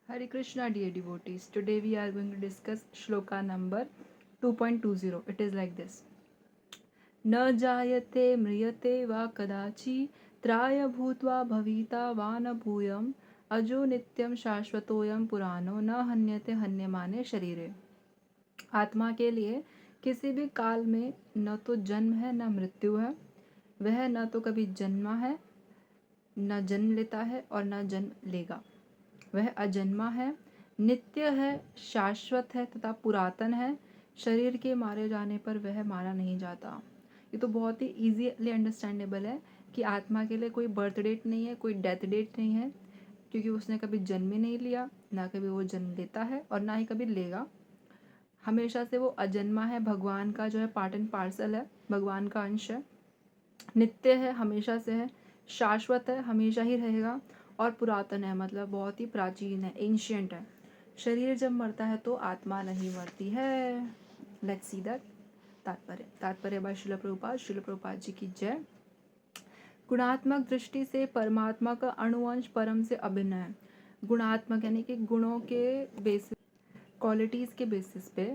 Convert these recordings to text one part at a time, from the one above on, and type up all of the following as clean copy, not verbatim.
Hare Krishna, dear devotees. Today we are going to discuss shloka number 2.20. It is like this. न जायते म्रियते वा कदाचि त्राय भूत्वा भविता वा न भूयम् अजो नित्यम शाश्वतोयम पुराणो न हन्यते हन्यमाने शरीरे। आत्मा के लिए किसी भी काल में न तो जन्म है न मृत्यु है। वह न तो कभी जन्मा है, न जन्म लेता है और न जन्म लेगा। वह अजन्मा है, नित्य है, शाश्वत है तथा पुरातन है। शरीर के मारे जाने पर वह मारा नहीं जाता। ये तो बहुत ही इजीली अंडरस्टैंडेबल है कि आत्मा के लिए कोई बर्थ डेट नहीं है, कोई डेथ डेट नहीं है, क्योंकि उसने कभी जन्म ही नहीं लिया, ना कभी वो जन्म लेता है और ना ही कभी लेगा। हमेशा से वो अजन्मा है, भगवान का जो है पार्ट एंड पार्सल है, भगवान का अंश है, नित्य है, हमेशा से है, शाश्वत है, हमेशा ही रहेगा और पुरातन है, मतलब बहुत ही प्राचीन है, एंशियंट है। शरीर जब मरता है तो आत्मा नहीं मरती है। लेट्स सी दैट तात्पर्य बाय शिल प्रभुपाद जी की जय। गुणात्मक दृष्टि से परमात्मा का अणुवंश परम से अभिन्न है। गुणात्मक यानी कि गुणों के बेसिस, क्वालिटीज़ के बेसिस पे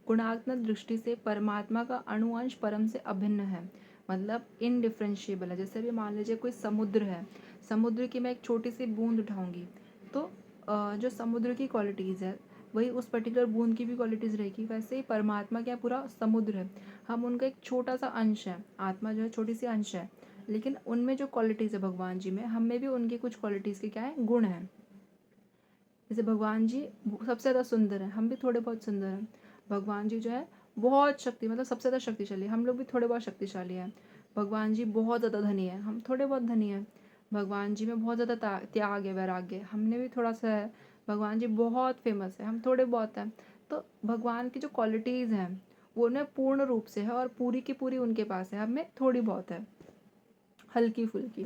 गुणात्मक दृष्टि से परमात्मा का अणुवंश परम से अभिन्न है, मतलब इनडिफरेंशिएबल है। जैसे भी मान लीजिए कोई समुद्र है, समुद्र की मैं एक छोटी सी बूंद उठाऊंगी तो जो समुद्र की क्वालिटीज़ है वही उस पर्टिकुलर बूंद की भी क्वालिटीज़ रहेगी। वैसे ही परमात्मा क्या पूरा समुद्र है, हम उनका एक छोटा सा अंश है। आत्मा जो है छोटी सी अंश है, लेकिन उनमें जो क्वालिटीज़ है भगवान जी में, हम में भी उनकी कुछ क्वालिटीज़ के क्या है, गुण हैं। जैसे भगवान जी सबसे ज़्यादा सुंदर हैं, हम भी थोड़े बहुत सुंदर हैं। भगवान जी जो है बहुत शक्ति, मतलब सबसे ज़्यादा शक्तिशाली, हम लोग भी थोड़े बहुत शक्तिशाली हैं। भगवान जी बहुत ज़्यादा धनी है, हम थोड़े बहुत धनी हैं। भगवान जी में बहुत ज़्यादा त्याग है, वैराग्य, हमने भी थोड़ा सा है। भगवान जी बहुत फेमस है, हम थोड़े बहुत हैं। तो भगवान की जो क्वालिटीज़ हैं वो उन्हें पूर्ण रूप से है और पूरी की पूरी उनके पास है, हमें थोड़ी बहुत है, हल्की फुल्की।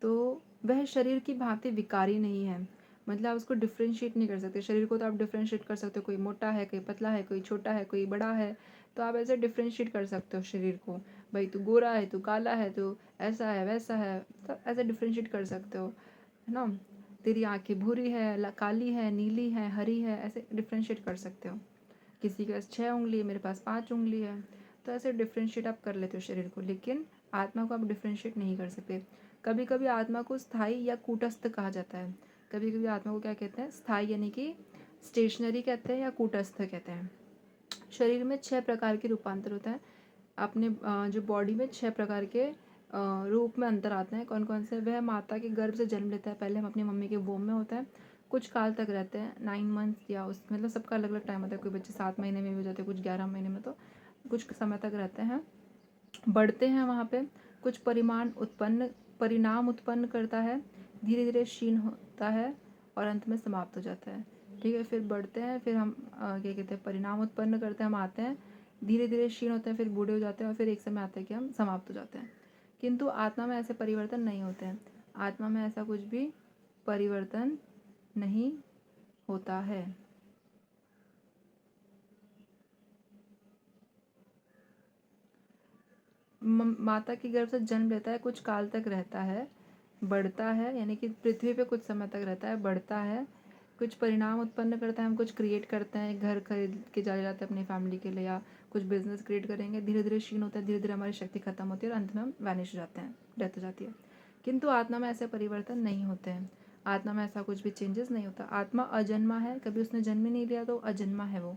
तो वह शरीर की भांति विकारी नहीं है, मतलब आप उसको डिफ्रेंशिएट नहीं कर सकते। शरीर को तो आप डिफ्रेंशिएट कर सकते हो, कोई मोटा है, कोई पतला है, कोई छोटा है, कोई बड़ा है, तो आप ऐसे डिफ्रेंशिएट कर सकते हो शरीर को। भाई तू गोरा है, तू काला है, तू ऐसा है वैसा है, तो ऐसे डिफ्रेंशिएट कर सकते हो, है ना। तेरी आंखें भूरी है, काली है, नीली है, हरी है, ऐसे डिफ्रेंशिएट कर सकते हो। किसी के पास 6 उंगली है, मेरे पास 5 उंगली है, तो ऐसे डिफ्रेंशिएट आप कर लेते हो शरीर को, लेकिन आत्मा को आप डिफ्रेंशिएट नहीं कर सकते। कभी कभी आत्मा को स्थायी या कूटस्थ कहा जाता है। कभी कभी आत्मा को क्या कहते हैं, स्थायी यानी कि स्टेशनरी कहते हैं या कूटस्थ कहते हैं। शरीर में 6 प्रकार के रूपांतर होता है। अपने जो बॉडी में 6 प्रकार के रूप में अंतर आते हैं। कौन कौन से? वह माता के गर्भ से जन्म लेता है, पहले हम अपनी मम्मी के वोम में होता है, कुछ काल तक रहते हैं, 9 मंथ्स या उस मतलब सबका अलग अलग टाइम होता है। कोई बच्चे 7 महीने में भी हो जाते हैं, कुछ 11 महीने में, तो कुछ समय तक रहते हैं, बढ़ते हैं वहाँ पे। कुछ परिणाम उत्पन्न करता है, धीरे धीरे क्षीण होता है और अंत में समाप्त हो जाता है। ठीक है, फिर बढ़ते हैं, फिर हम क्या कहते हैं, परिणाम उत्पन्न करते हैं, हम आते हैं, धीरे धीरे क्षीण होते हैं, फिर बूढ़े हो जाते हैं और फिर एक समय आता है कि हम समाप्त हो जाते हैं। किंतु आत्मा में ऐसे परिवर्तन नहीं होते हैं। आत्मा में ऐसा कुछ भी परिवर्तन नहीं होता है। माता के गर्भ से जन्म लेता है, कुछ काल तक रहता है, बढ़ता है, यानी कि पृथ्वी पे कुछ समय तक रहता है, बढ़ता है, कुछ परिणाम उत्पन्न करता है, हम कुछ क्रिएट करते हैं, घर खरीद के चले जाते हैं अपनी फैमिली के लिए, या कुछ बिजनेस क्रिएट करेंगे, धीरे धीरे क्षीण होता है, धीरे धीरे हमारी शक्ति खत्म होती है और अंत में हम वैनिश हो जाते हैं, डेथ हो जाती है। किंतु आत्मा में ऐसे परिवर्तन नहीं होते हैं। आत्मा में ऐसा कुछ भी चेंजेस नहीं होता। आत्मा अजन्मा है, कभी उसने जन्म ही नहीं लिया तो अजन्मा है वो।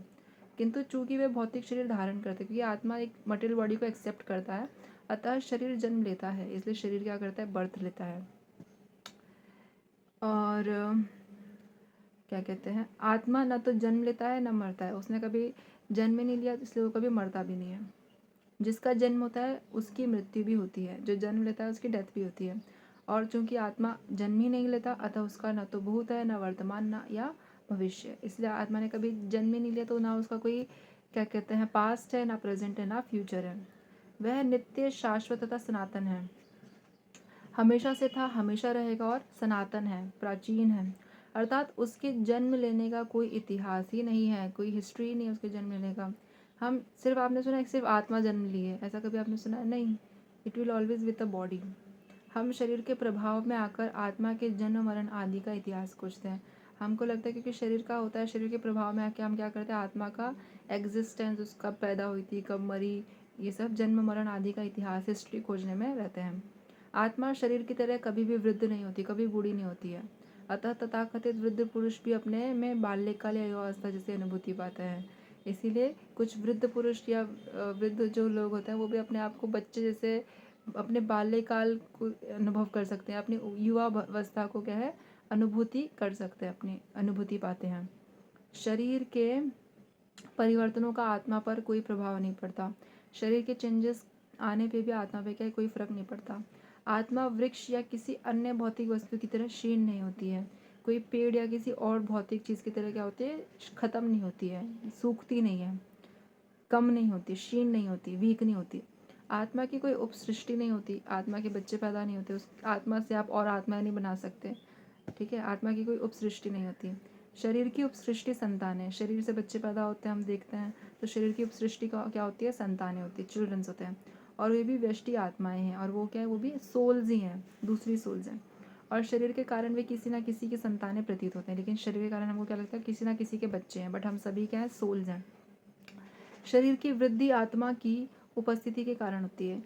किंतु चूंकि वे भौतिक शरीर धारण करते हैं, क्योंकि आत्मा एक मटेरियल बॉडी को एक्सेप्ट करता है, अतः शरीर जन्म लेता है, इसलिए शरीर क्या करता है, बर्थ लेता है। और क्या कहते हैं, आत्मा न तो जन्म लेता है न मरता है। उसने कभी जन्म ही नहीं लिया, इसलिए वो कभी मरता भी नहीं है। जिसका जन्म होता है उसकी मृत्यु भी होती है, जो जन्म लेता है उसकी डेथ भी होती है। और चूंकि आत्मा जन्म ही नहीं लेता, अतः उसका न तो भूत है, न वर्तमान, न या भविष्य। इसलिए आत्मा ने कभी जन्म ही नहीं लिया, तो ना उसका कोई क्या कहते हैं पास्ट है, ना प्रेजेंट है, ना फ्यूचर है। वह नित्य, शाश्वत तथा सनातन है, हमेशा से था, हमेशा रहेगा और सनातन है, प्राचीन है। अर्थात उसके जन्म लेने का कोई इतिहास ही नहीं है, कोई हिस्ट्री नहीं है उसके जन्म लेने का। हम सिर्फ, आपने सुना है सिर्फ आत्मा जन्म ली है, ऐसा कभी आपने सुना है? नहीं। It will always with the body. हम शरीर के प्रभाव में आकर आत्मा के जन्म मरण आदि का इतिहास खोजते हैं। हमको लगता है क्योंकि शरीर का होता है, शरीर के प्रभाव में आके हम क्या करते हैं, आत्मा का एग्जिस्टेंस, उसका पैदा हुई थी, कब मरी, ये सब जन्म मरण आदि का इतिहास, हिस्ट्री खोजने में रहते हैं। आत्मा शरीर की तरह कभी भी वृद्ध नहीं होती, कभी बूढ़ी नहीं होती है। अतः तथाकथित वृद्ध पुरुष भी अपने में बाल्यकाल या युवावस्था जैसी अनुभूति पाते हैं। इसीलिए कुछ वृद्ध पुरुष या वृद्ध जो लोग होते हैं वो भी अपने आप को बच्चे जैसे अपने बाल्यकाल को अनुभव कर सकते हैं, अपनी युवा अवस्था को क्या है अनुभूति कर सकते हैं, अपनी अनुभूति पाते हैं। शरीर के परिवर्तनों का आत्मा पर कोई प्रभाव नहीं पड़ता। शरीर के चेंजेस आने पे भी आत्मा पे क्या कोई फर्क नहीं पड़ता। आत्मा वृक्ष या किसी अन्य भौतिक वस्तु की तरह क्षीण नहीं होती है। कोई पेड़ या किसी और भौतिक चीज़ की तरह क्या होती है, खत्म नहीं होती है, सूखती नहीं है, कम नहीं होती, क्षीण नहीं होती, वीक नहीं होती। आत्मा की कोई उपसृष्टि नहीं होती, आत्मा के बच्चे पैदा नहीं होते, उस आत्मा से आप और आत्मा नहीं बना सकते। ठीक है, आत्मा की कोई उपसृष्टि नहीं होती। शरीर की उपसृष्टि संतानें, शरीर से बच्चे पैदा होते हैं, हम देखते हैं, तो शरीर की उपसृष्टि का क्या होती है, संतानें होती है, चिल्ड्रंस होते हैं। और वे भी व्यष्टि आत्माएं हैं, और वो क्या है, वो भी सोल्स ही हैं, दूसरी सोल्स हैं। और शरीर के कारण वे किसी ना किसी की संतानें प्रतीत होते हैं, लेकिन शरीर के कारण हमको क्या लगता है, किसी ना किसी के बच्चे हैं, बट हम सभी क्या है, सोल्स हैं। शरीर की वृद्धि आत्मा की उपस्थिति के कारण होती है।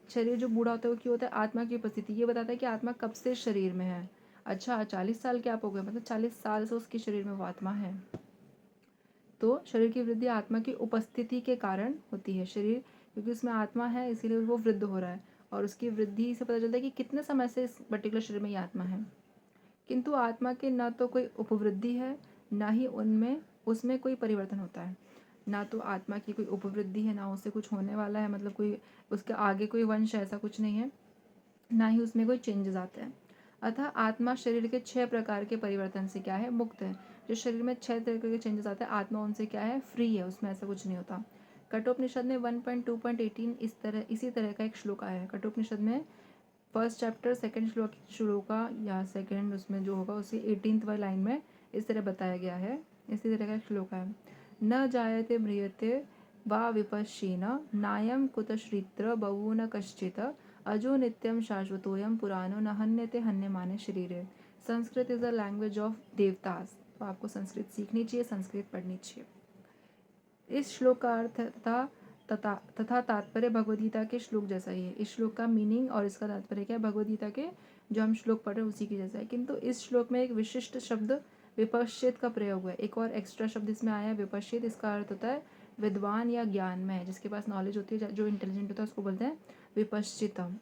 शरीर जो बूढ़ा होता है वो क्यों होता है, आत्मा की उपस्थिति। ये बताता है कि आत्मा कब से शरीर में है। अच्छा, 40 साल के आप हो गए, मतलब 40 साल से उसके शरीर में वो आत्मा है। तो शरीर की वृद्धि आत्मा की उपस्थिति के कारण होती है। शरीर क्योंकि उसमें आत्मा है इसीलिए वो वृद्ध हो रहा है, और उसकी वृद्धि से पता चलता है कि कितने समय से इस पर्टिकुलर शरीर में ये आत्मा है। किंतु आत्मा के न तो कोई उपवृद्धि है, ना ही उनमें उसमें कोई परिवर्तन होता है। ना तो आत्मा की कोई उपवृद्धि है, ना उससे कुछ होने वाला है, मतलब कोई उसके आगे कोई वंश ऐसा कुछ नहीं है, ना ही उसमें कोई चेंजेस आते हैं। अतः आत्मा शरीर के 6 प्रकार के परिवर्तन से क्या है, मुक्त है। जो शरीर में 6 तरह के चेंजेस आते हैं, आत्मा उनसे क्या है, फ्री है, उसमें ऐसा कुछ नहीं होता। कठोपनिषद में 1.2.18 इसी तरह का एक श्लोक आया है। कठोपनिषद में फर्स्ट चैप्टर सेकंड श्लोका या सेकंड उसमें जो होगा उसी 18th वाली लाइन में इस तरह बताया गया है। इसी तरह का श्लोक है, न जायते म्रियते वा विपश्येन नायं कुतश्रित्र बवून कश्चित् अजो नित्यम शाश्वतोयम पुराणो न हन्यते हन्यमाने शरीरे। Sanskrit is a language of devatas, तो आपको संस्कृत सीखनी चाहिए, संस्कृत पढ़नी चाहिए। इस श्लोक का अर्थ तथा तात्पर्य भगवदगीता के श्लोक जैसा ही है। इस श्लोक का मीनिंग और इसका तात्पर्य क्या है, भगवदगीता के जो हम श्लोक पढ़ रहे हैं उसी की जैसा है। किंतु इस श्लोक में एक विशिष्ट शब्द विपश्चित का प्रयोग हुआ है। एक और एक्स्ट्रा शब्द इसमें आया है, विपश्चित। इसका अर्थ होता है विद्वान या ज्ञान में, जिसके पास नॉलेज होती है, जो इंटेलिजेंट होता है, उसको बोलते हैं विपश्चितम।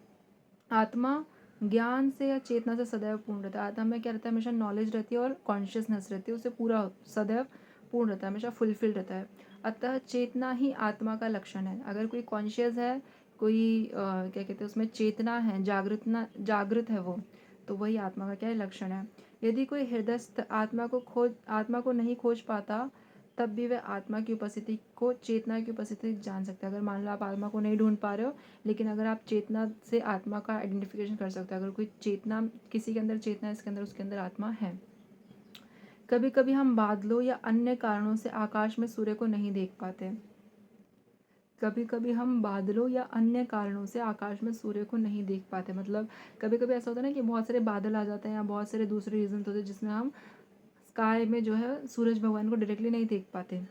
आत्मा ज्ञान से या चेतना से सदैव पूर्ण रहता है। आत्मा में क्या रहता है, हमेशा नॉलेज रहती है और कॉन्शियसनेस रहती है, उससे पूरा सदैव पूर्ण रहता है, हमेशा फुलफिल रहता है। अतः चेतना ही आत्मा का लक्षण है। अगर कोई कॉन्शियस है, कोई क्या कहते हैं उसमें चेतना है, जागृत है वो, तो वही आत्मा का क्या है, लक्षण है। यदि कोई हृदयस्थ आत्मा को नहीं खोज पाता, तब भी वह आत्मा की उपस्थिति को, चेतना की उपस्थिति जान सकता है। अगर मान लो आप आत्मा को नहीं ढूंढ पा रहे हो, लेकिन अगर आप चेतना से आत्मा का आइडेंटिफिकेशन कर सकते हो। अगर कोई चेतना, किसी के अंदर चेतना है, इसके अंदर, उसके अंदर आत्मा है। कभी कभी हम बादलों या अन्य कारणों से आकाश में सूर्य को नहीं देख पाते। कभी कभी हम बादलों या अन्य कारणों से आकाश में सूर्य को नहीं देख पाते, मतलब कभी कभी ऐसा होता है ना कि बहुत सारे बादल आ जाते हैं या बहुत सारे दूसरे रीजन होते हैं जिसमें हम स्काई में जो है सूरज भगवान को डायरेक्टली नहीं देख पाते।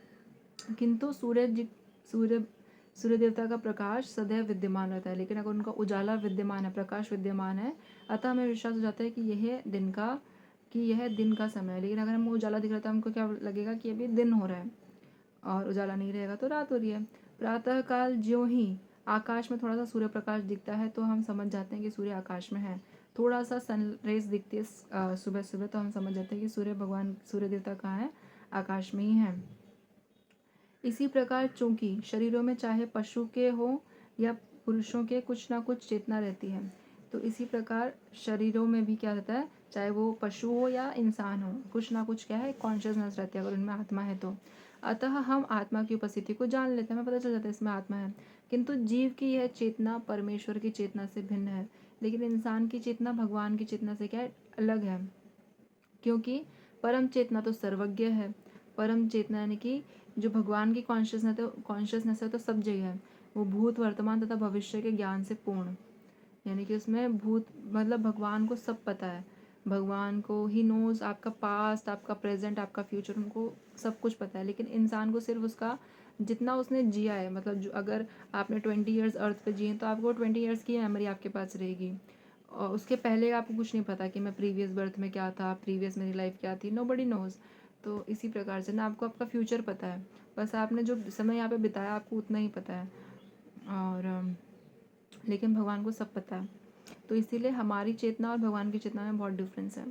किंतु सूर्य सूर्य देवता का प्रकाश सदैव विद्यमान रहता है। लेकिन अगर उनका उजाला विद्यमान है, प्रकाश विद्यमान है, अतः हमें विश्वास हो जाता है कि यह दिन का समय है। लेकिन अगर हमें उजाला दिख रहा है तो हमको क्या लगेगा कि अभी दिन हो रहा है, और उजाला नहीं रहेगा तो रात हो रही है। प्रातःकाल ज्यों ही आकाश में थोड़ा सा सूर्य प्रकाश दिखता है तो हम समझ जाते हैं कि सूर्य आकाश में है। थोड़ा सा सनराइज दिखती है सुबह सुबह, तो हम समझ जाते हैं कि सूर्य देवता कहाँ है, आकाश में ही है। इसी प्रकार चूंकि शरीरों में चाहे पशु के हो या पुरुषों के कुछ ना कुछ चेतना रहती है, तो इसी प्रकार शरीरों में भी क्या रहता है, चाहे वो पशु हो या इंसान हो, कुछ ना कुछ क्या है, कॉन्शियसनेस रहती है अगर उनमें आत्मा है तो। अतः हम आत्मा की उपस्थिति को जान लेते हैं, हमें पता चल जाता है इसमें आत्मा है। किंतु जीव की यह चेतना परमेश्वर की चेतना से भिन्न है। लेकिन इंसान की चेतना भगवान की चेतना से क्या है, अलग है। क्योंकि परम चेतना तो सर्वज्ञ है। परम चेतना यानी कि जो भगवान की कॉन्शियसनेस है तो सब जगह है। वो भूत, वर्तमान तथा भविष्य के ज्ञान से पूर्ण, यानी कि उसमें भूत मतलब भगवान को सब पता है, भगवान को ही नोज़ आपका पास्ट, आपका प्रेजेंट, आपका फ्यूचर, उनको सब कुछ पता है। लेकिन इंसान को सिर्फ उसका जितना उसने जिया है, मतलब जो अगर आपने 20 ईयर्स अर्थ पे जिए तो आपको 20 ईयर्स की मेमोरी आपके पास रहेगी, और उसके पहले आपको कुछ नहीं पता कि मैं प्रीवियस बर्थ में क्या था, प्रीवियस मेरी लाइफ क्या थी, नोबडी नोज़। तो इसी प्रकार से ना आपको आपका फ्यूचर पता है, बस आपने जो समय यहाँ पे बिताया आपको उतना ही पता है। और लेकिन भगवान को सब पता है। तो इसीलिए हमारी चेतना और भगवान की चेतना में बहुत डिफरेंस है।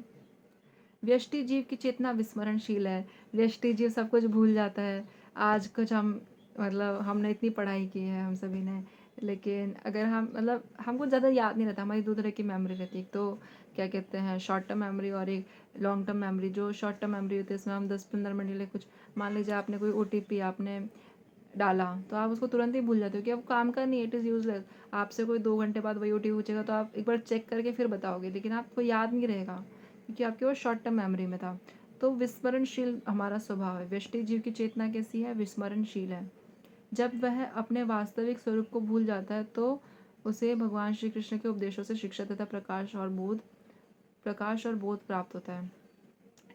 व्यष्टि जीव की चेतना विस्मरणशील है। व्यष्टि जीव सब कुछ भूल जाता है। आज कुछ हम मतलब हमने इतनी पढ़ाई की है हम सभी ने, लेकिन अगर हम मतलब हमको ज़्यादा याद नहीं रहता। हमारी दो तरह की मेमोरी रहती है, एक तो क्या कहते हैं शॉर्ट टर्म मेमोरी और एक लॉन्ग टर्म मेमोरी। जो शॉर्ट टर्म मेमोरी होती है इसमें हम 10-15 मिनट के लिए कुछ, मान लीजिए आपने कोई OTP आपने डाला तो आप उसको तुरंत ही भूल जाते हो कि अब काम का नहीं है, इट इज़ यूजलेस। आपसे कोई 2 घंटे बाद वही OTP पूछेगा तो आप एक बार चेक करके फिर बताओगे, लेकिन आपको याद नहीं रहेगा क्योंकि आपके वो शॉर्ट टर्म मेमोरी में था। तो विस्मरणशील हमारा स्वभाव है। व्यष्टि जीव की चेतना कैसी है? विस्मरणशील है। जब वह अपने वास्तविक स्वरूप को भूल जाता है तो उसे भगवान श्री कृष्ण के उपदेशों से शिक्षा तथा प्रकाश और बोध प्राप्त होता है।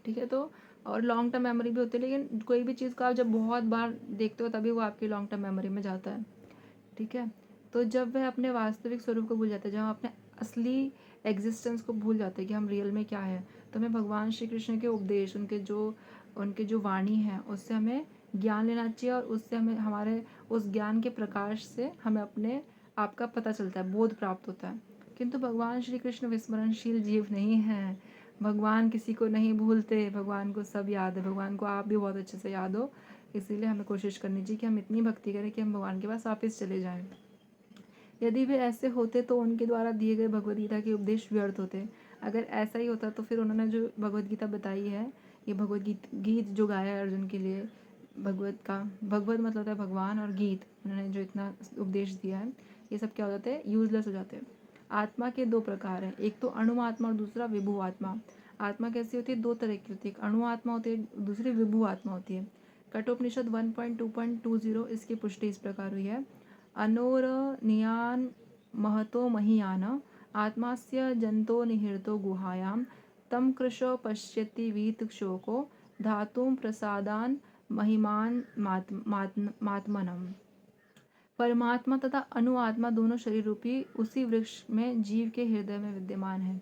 ठीक है, तो और लॉन्ग टर्म मेमोरी भी होती है, लेकिन कोई भी चीज़ को आप जब बहुत बार देखते हो तभी वो आपकी लॉन्ग टर्म मेमोरी में जाता है। ठीक है, तो जब वह अपने वास्तविक स्वरूप को भूल जाता है, जब हम अपने असली एग्जिस्टेंस को भूल जाते हैं कि हम रियल में क्या है, तो हमें भगवान श्री कृष्ण के उपदेश, उनके जो वाणी है उससे हमें ज्ञान लेना चाहिए, और उससे हमें हमारे उस ज्ञान के प्रकाश से हमें अपने आप का पता चलता है, बोध प्राप्त होता है। किंतु भगवान श्री कृष्ण विस्मरणशील जीव नहीं हैं। भगवान किसी को नहीं भूलते, भगवान को सब याद है। भगवान को आप भी बहुत अच्छे से याद हो, इसीलिए हमें कोशिश करनी चाहिए कि हम इतनी भक्ति करें कि हम भगवान के पास वापस चले जाएं। यदि वे ऐसे होते तो उनके द्वारा दिए गए भगवद गीता के उपदेश व्यर्थ होते। अगर ऐसा ही होता तो फिर उन्होंने जो भगवद गीता बताई है, ये भगवद गीत जो गाया है अर्जुन के लिए, भगवत मतलब होता है भगवान, और गीत उन्होंने जो इतना उपदेश दिया है, ये सब क्या हो जाते हैं? यूजलेस हो जाते हैं। आत्मा के दो प्रकार हैं, एक तो अणु आत्मा और दूसरा विभु आत्मा। आत्मा कैसी होती है? दो तरह की होती है, एक अणु आत्मा होती है, दूसरी विभु आत्मा होती है। कठोपनिषद 1.2.20 इसकी पुष्टि इस प्रकार हुई है। अनोरनियान महतो महीयान आत्मास्य जंतो निहितो गुहायां तम कृशो पश्यति वीत शोको धातुं प्रसादान महिमान मात्मनम। परमात्मा तथा अणुआत्मा दोनों शरीर रूपी उसी वृक्ष में जीव के हृदय में विद्यमान है।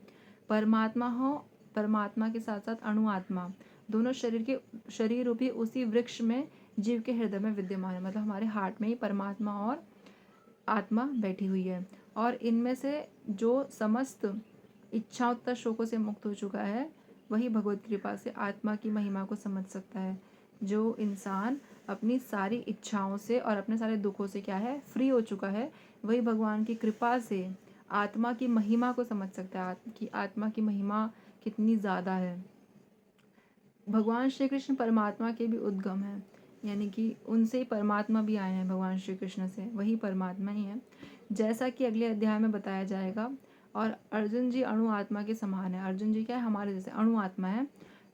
परमात्मा के साथ साथ अणुआत्मा दोनों शरीर रूपी उसी वृक्ष में जीव के हृदय में विद्यमान है। मतलब हमारे हार्ट में ही परमात्मा और आत्मा बैठी हुई है, और इनमें से जो समस्त इच्छाओं तथा शोकों से मुक्त हो चुका है वही भगवत कृपा से आत्मा की महिमा को समझ सकता है। जो इंसान अपनी सारी इच्छाओं से और अपने सारे दुखों से क्या है? फ्री हो चुका है, वही भगवान की कृपा से आत्मा की महिमा को समझ सकता है कि आत्मा की महिमा कितनी ज़्यादा है। भगवान श्री कृष्ण परमात्मा के भी उद्गम है, यानी कि उनसे ही परमात्मा भी आए हैं, भगवान श्री कृष्ण से वही परमात्मा ही है, जैसा कि अगले अध्याय में बताया जाएगा। और अर्जुन जी अणु आत्मा के समान है। अर्जुन जी क्या है? हमारे जैसे अणु आत्मा है,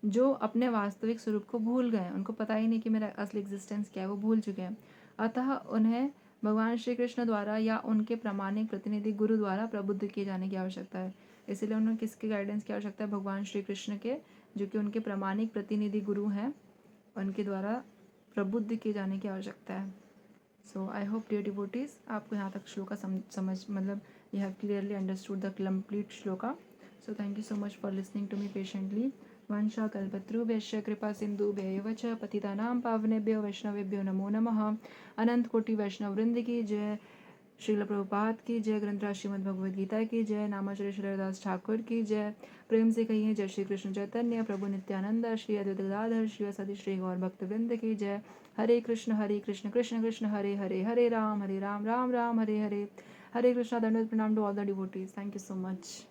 जो अपने वास्तविक स्वरूप को भूल गए। उनको पता ही नहीं कि मेरा असली एग्जिस्टेंस क्या है, वो भूल चुके हैं। अतः उन्हें भगवान श्री कृष्ण द्वारा या उनके प्रामाणिक प्रतिनिधि गुरु द्वारा प्रबुद्ध किए जाने की आवश्यकता है। इसीलिए उन्हें किसके गाइडेंस की आवश्यकता है? भगवान श्री कृष्ण के, जो कि उनके प्रामाणिक प्रतिनिधि गुरु हैं, उनके द्वारा प्रबुद्ध किए जाने की आवश्यकता है। So I hope dear devotees आपको यहाँ तक श्लोका समझ मतलब you have clearly understood the complete shloka. So thank you so much for listening to me patiently. वंशा कल्पतरुभ्यश्च कृपा सिंधुभ्यैव च पतितानां पावनेभ्यो वैष्णवेभ्यो नमो नमः। अनंत कोटि वैष्णव वृंद की जय। श्रील प्रभुपाद की जय। ग्रंथराज श्रीमद् भगवद गीता की जय। नामाचार्य श्री हरिदास ठाकुर की जय। प्रेम से कहिए जय श्री कृष्ण चैतन्य प्रभु नित्यानंद श्री अद्वैत गदाधर श्री सदी श्री गौर भक्त वृंद की जय। हरे कृष्ण कृष्ण कृष्ण हरे हरे, हरे राम राम राम हरे हरे, हरे कृष्णा। दंडवत प्रणाम to all the devotees. Thank you so much.